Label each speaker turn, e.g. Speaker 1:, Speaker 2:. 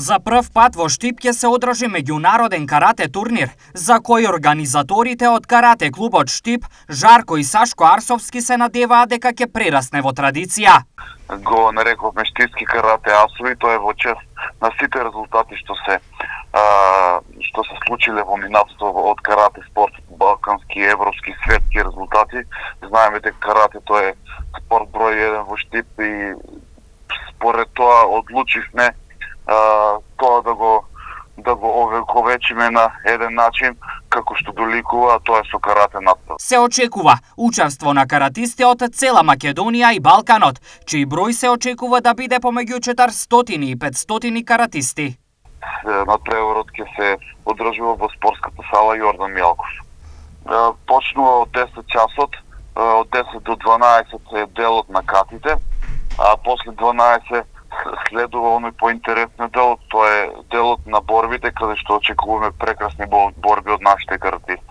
Speaker 1: За прв пат во Штип ќе се одржи меѓународен карате турнир, за кој организаторите од карате клубот Штип, Жарко и Сашко Арсовски се надеваат дека ќе прерасне во традиција.
Speaker 2: Го нарековме Штипски карате асови, тоа е во чест на сите резултати што се случиле во минатото од карате спорт, балкански, европски, светски резултати. Знаеме дека каратето е спорт број 1 во Штип и според тоа одлучивме тоа да го овековечиме на еден начин како што доликува, тоа е со карате настав.
Speaker 1: Се очекува учество на каратисти од цела Македонија и Балканот, чиј број се очекува да биде помеѓу 400 и 500 каратисти.
Speaker 2: Надпреворот ќе се одржува во спортската сала Јордан Мјалков. Почнува од 10 часот, од 10 до 12 е делот на катите, а после 12 следува оној поинтересниот дел, тоа е делот на борбите, каде што очекуваме прекрасни борби од нашите каратисти.